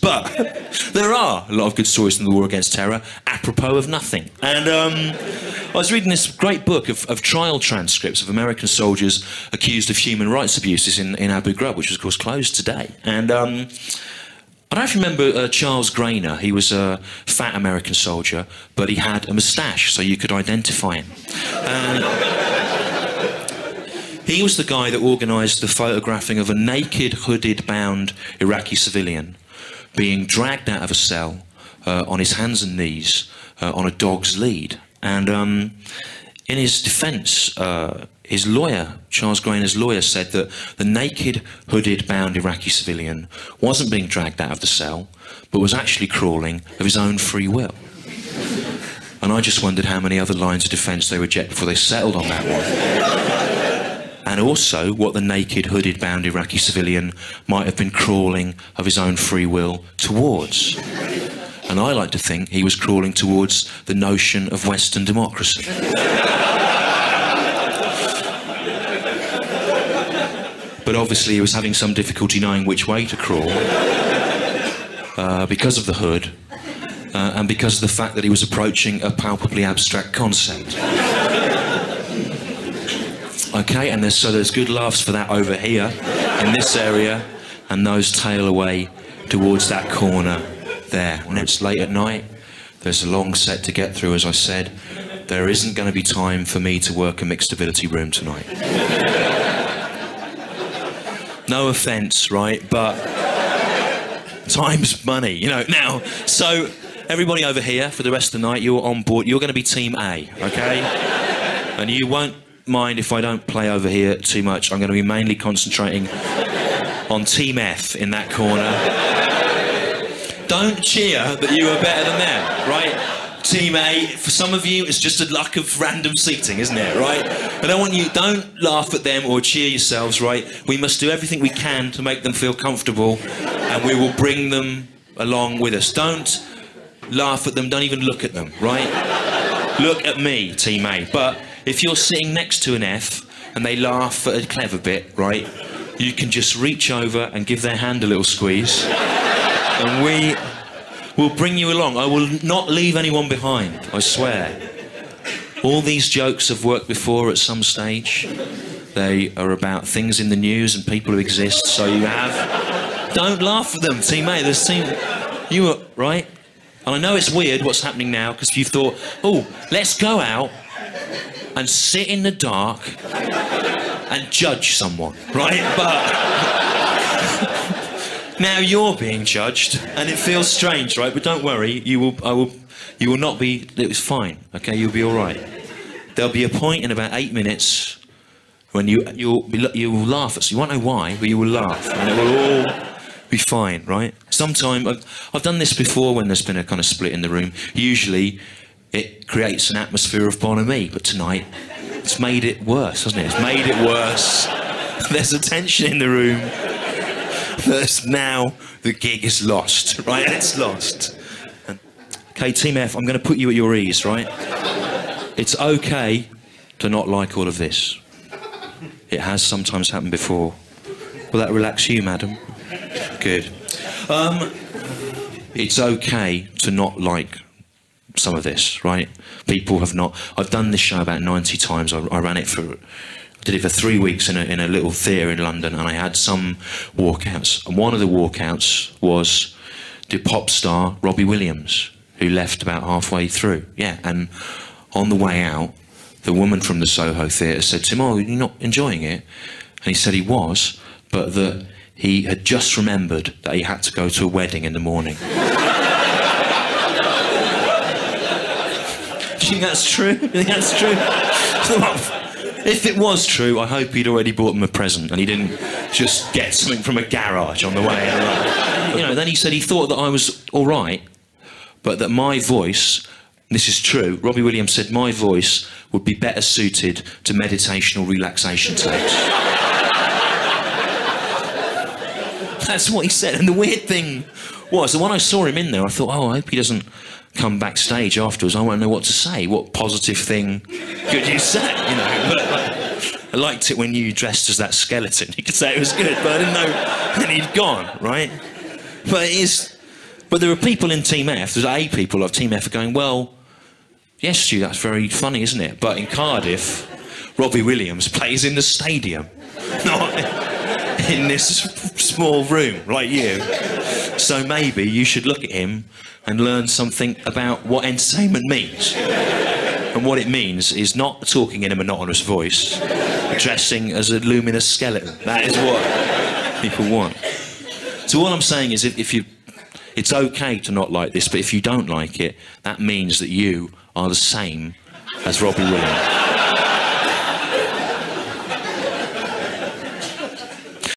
But there are a lot of good stories from the war against terror, apropos of nothing. And I was reading this great book of trial transcripts of American soldiers accused of human rights abuses in Abu Ghraib, which was, of course, closed today. And I don't know if you remember Charles Grainer. He was a fat American soldier, but he had a moustache, so you could identify him. He was the guy that organised the photographing of a naked, hooded-bound Iraqi civilian being dragged out of a cell on his hands and knees on a dog's lead. And in his defence, his lawyer, Charles Grainer's lawyer, said that the naked, hooded, bound Iraqi civilian wasn't being dragged out of the cell, but was actually crawling of his own free will. And I just wondered how many other lines of defence they reject before they settled on that one. And also what the naked, hooded, bound Iraqi civilian might have been crawling of his own free will towards. And I like to think he was crawling towards the notion of Western democracy. But obviously he was having some difficulty knowing which way to crawl because of the hood and because of the fact that he was approaching a palpably abstract concept. Okay, and there's good laughs for that over here, in this area, and those tail away towards that corner there. And it's late at night, there's a long set to get through, as I said. There isn't going to be time for me to work a mixed ability room tonight. No offence, right, but time's money, you know. Now, so everybody over here, for the rest of the night, you're on board, you're going to be Team A, okay? And you won't mind if I don't play over here too much. I'm going to be mainly concentrating on Team F in that corner. Don't cheer that you are better than them, right? Team A, for some of you, it's just a luck of random seating, isn't it, right? I don't want you, don't laugh at them or cheer yourselves, right? We must do everything we can to make them feel comfortable, and we will bring them along with us. Don't laugh at them, don't even look at them, right? Look at me, Team A. But if you're sitting next to an F and they laugh at a clever bit, right, you can just reach over and give their hand a little squeeze, and we will bring you along. I will not leave anyone behind, I swear. All these jokes have worked before at some stage. They are about things in the news and people who exist, so you have... Don't laugh at them, Team A. There's Team... You are... Right? And I know it's weird what's happening now, because you thought, oh, let's go out and sit in the dark and judge someone, right? But now you're being judged, and it feels strange, right? But don't worry, you will not be. It's fine, okay? You'll be all right. There'll be a point in about 8 minutes when you will laugh at. So you won't know why, but you will laugh, and it will all be fine, right? Sometime I've done this before when there's been a kind of split in the room. Usually it creates an atmosphere of bonhomie, but tonight it's made it worse, hasn't it? It's made it worse. There's a tension in the room. There's now the gig is lost, right? It's lost. Okay, Team F, I'm going to put you at your ease, right? It's okay to not like all of this. It has sometimes happened before. Will that relax you, madam? Good. It's okay to not like some of this, right? People have not... I've done this show about 90 times. I ran it for... I did it for 3 weeks in a little theatre in London, and I had some walkouts. And one of the walkouts was the pop star Robbie Williams, who left about halfway through. Yeah, and on the way out, the woman from the Soho Theatre said to him, "Oh, you're not enjoying it?" And he said he was, but that he had just remembered that he had to go to a wedding in the morning. Do you think that's true? Do you think that's true? If it was true, I hope he'd already bought them a present and he didn't just get something from a garage on the way. You know, then he said he thought that I was all right, but that my voice, this is true, Robbie Williams said my voice would be better suited to meditation or relaxation tapes. That's what he said, and the weird thing was that when I saw him in there, I thought, oh, I hope he doesn't come backstage afterwards. I won't know what to say. What positive thing could you say, you know? But I liked it when you dressed as that skeleton. You could say it was good, but I didn't know then he'd gone, right? But it is But there are people in Team F, there's A people of Team F are going, well, yes, Stu, that's very funny, isn't it? But in Cardiff, Robbie Williams plays in the stadium, not in this small room like you. So maybe you should look at him and learn something about what entertainment means. And what it means is not talking in a monotonous voice, dressing as a luminous skeleton. That is what people want. So all I'm saying is it's okay to not like this, but if you don't like it, that means that you are the same as Robbie Williams.